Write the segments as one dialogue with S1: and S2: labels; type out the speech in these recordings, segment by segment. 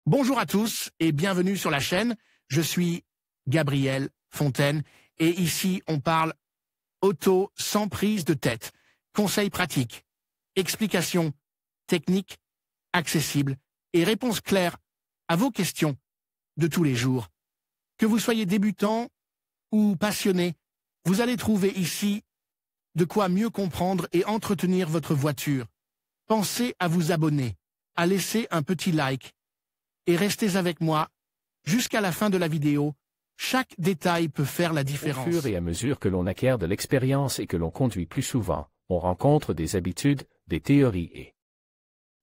S1: Bonjour à tous et bienvenue sur la chaîne. Je suis Gabriel Fontaine et ici on parle auto sans prise de tête. Conseils pratiques, explications techniques, accessibles et réponses claires à vos questions de tous les jours. Que vous soyez débutant ou passionné, vous allez trouver ici de quoi mieux comprendre et entretenir votre voiture. Pensez à vous abonner, à laisser un petit like et restez avec moi jusqu'à la fin de la vidéo. Chaque détail peut faire la différence.
S2: Au fur et à mesure que l'on acquiert de l'expérience et que l'on conduit plus souvent, on rencontre des habitudes, des théories et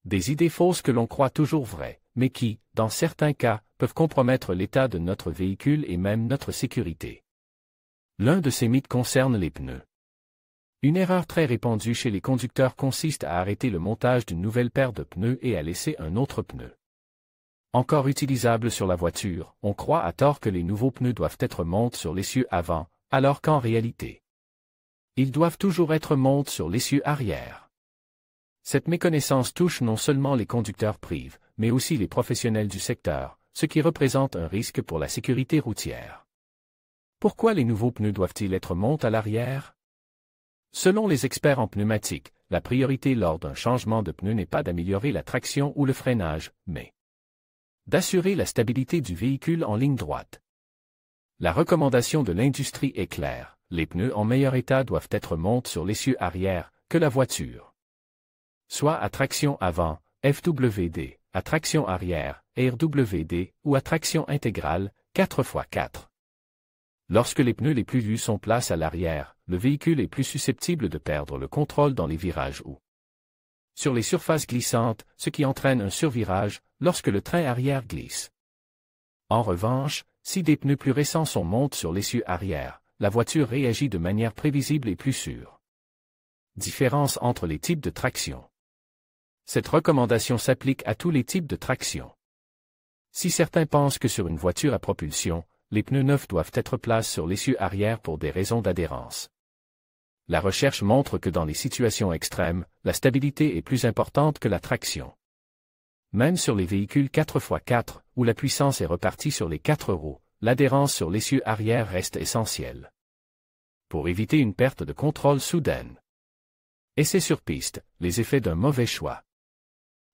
S2: des idées fausses que l'on croit toujours vraies, mais qui, dans certains cas, peuvent compromettre l'état de notre véhicule et même notre sécurité. L'un de ces mythes concerne les pneus. Une erreur très répandue chez les conducteurs consiste à arrêter le montage d'une nouvelle paire de pneus et à laisser un autre pneu encore utilisable sur la voiture. On croit à tort que les nouveaux pneus doivent être montés sur l'essieu avant, alors qu'en réalité, ils doivent toujours être montés sur l'essieu arrière. Cette méconnaissance touche non seulement les conducteurs privés, mais aussi les professionnels du secteur, ce qui représente un risque pour la sécurité routière. Pourquoi les nouveaux pneus doivent-ils être montés à l'arrière? Selon les experts en pneumatique, la priorité lors d'un changement de pneu n'est pas d'améliorer la traction ou le freinage, mais d'assurer la stabilité du véhicule en ligne droite. La recommandation de l'industrie est claire, les pneus en meilleur état doivent être montés sur l'essieu arrière que la voiture, soit à traction avant, FWD, à traction arrière, RWD, ou à traction intégrale, 4x4. Lorsque les pneus les plus lus sont placés à l'arrière, le véhicule est plus susceptible de perdre le contrôle dans les virages ou sur les surfaces glissantes, ce qui entraîne un survirage lorsque le train arrière glisse. En revanche, si des pneus plus récents sont montés sur l'essieu arrière, la voiture réagit de manière prévisible et plus sûre. Différence entre les types de traction. Cette recommandation s'applique à tous les types de traction. Si certains pensent que sur une voiture à propulsion, les pneus neufs doivent être placés sur l'essieu arrière pour des raisons d'adhérence, la recherche montre que dans les situations extrêmes, la stabilité est plus importante que la traction. Même sur les véhicules 4x4, où la puissance est repartie sur les 4 roues, l'adhérence sur l'essieu arrière reste essentielle. Pour éviter une perte de contrôle soudaine. Essai sur piste, les effets d'un mauvais choix.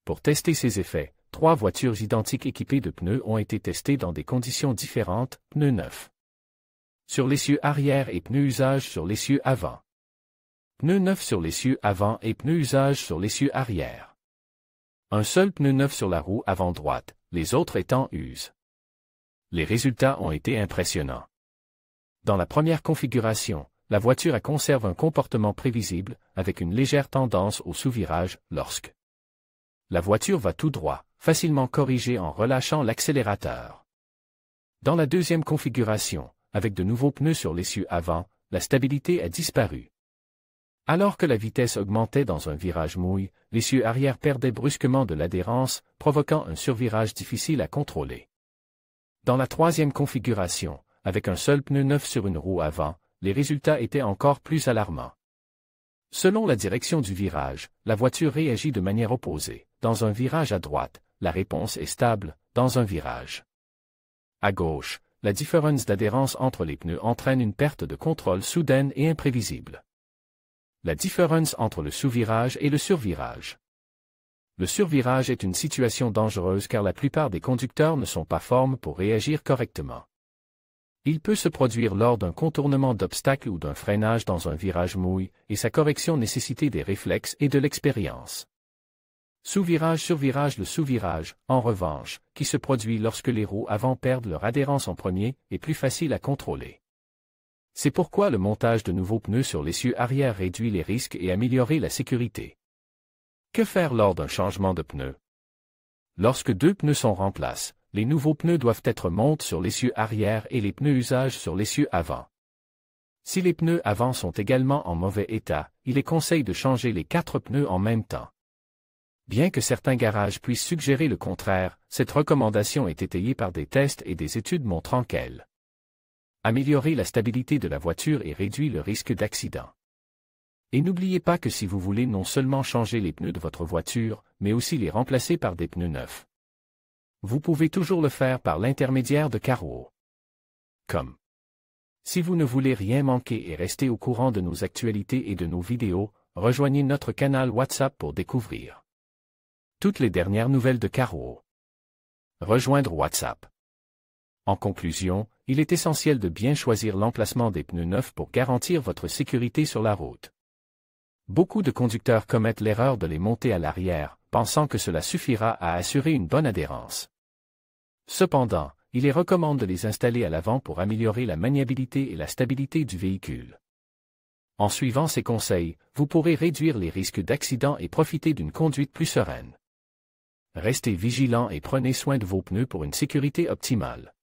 S2: Pour tester ces effets, 3 voitures identiques équipées de pneus ont été testées dans des conditions différentes, pneus neufs sur l'essieu arrière et pneus usage sur l'essieu avant. Pneus neufs sur l'essieu avant et pneus usage sur l'essieu arrière. Un seul pneu neuf sur la roue avant droite, les autres étant use. Les résultats ont été impressionnants. Dans la première configuration, la voiture conserve un comportement prévisible, avec une légère tendance au sous-virage lorsque la voiture va tout droit, facilement corrigée en relâchant l'accélérateur. Dans la deuxième configuration, avec de nouveaux pneus sur l'essieu avant, la stabilité a disparu. Alors que la vitesse augmentait dans un virage mouille, l'essieu arrière perdait brusquement de l'adhérence, provoquant un survirage difficile à contrôler. Dans la troisième configuration, avec un seul pneu neuf sur une roue avant, les résultats étaient encore plus alarmants. Selon la direction du virage, la voiture réagit de manière opposée. Dans un virage à droite, la réponse est stable, dans un virage à gauche, la différence d'adhérence entre les pneus entraîne une perte de contrôle soudaine et imprévisible. La différence entre le sous-virage et le survirage. Le survirage est une situation dangereuse car la plupart des conducteurs ne sont pas formés pour réagir correctement. Il peut se produire lors d'un contournement d'obstacles ou d'un freinage dans un virage mouille, et sa correction nécessite des réflexes et de l'expérience. Sous-virage, survirage. Le sous-virage, en revanche, qui se produit lorsque les roues avant perdent leur adhérence en premier, est plus facile à contrôler. C'est pourquoi le montage de nouveaux pneus sur l'essieu arrière réduit les risques et améliore la sécurité. Que faire lors d'un changement de pneus? Lorsque 2 pneus sont remplacés, les nouveaux pneus doivent être montés sur l'essieu arrière et les pneus usage sur l'essieu avant. Si les pneus avant sont également en mauvais état, il est conseillé de changer les 4 pneus en même temps. Bien que certains garages puissent suggérer le contraire, cette recommandation est étayée par des tests et des études montrant qu'elle améliore la stabilité de la voiture et réduit le risque d'accident. Et n'oubliez pas que si vous voulez non seulement changer les pneus de votre voiture, mais aussi les remplacer par des pneus neufs, Vous pouvez toujours le faire par l'intermédiaire de Carwow.com. Si vous ne voulez rien manquer et rester au courant de nos actualités et de nos vidéos, rejoignez notre canal WhatsApp pour découvrir toutes les dernières nouvelles de Carwow. Rejoindre WhatsApp. En conclusion, il est essentiel de bien choisir l'emplacement des pneus neufs pour garantir votre sécurité sur la route. Beaucoup de conducteurs commettent l'erreur de les monter à l'arrière, pensant que cela suffira à assurer une bonne adhérence. Cependant, il est recommandé de les installer à l'avant pour améliorer la maniabilité et la stabilité du véhicule. En suivant ces conseils, vous pourrez réduire les risques d'accident et profiter d'une conduite plus sereine. Restez vigilants et prenez soin de vos pneus pour une sécurité optimale.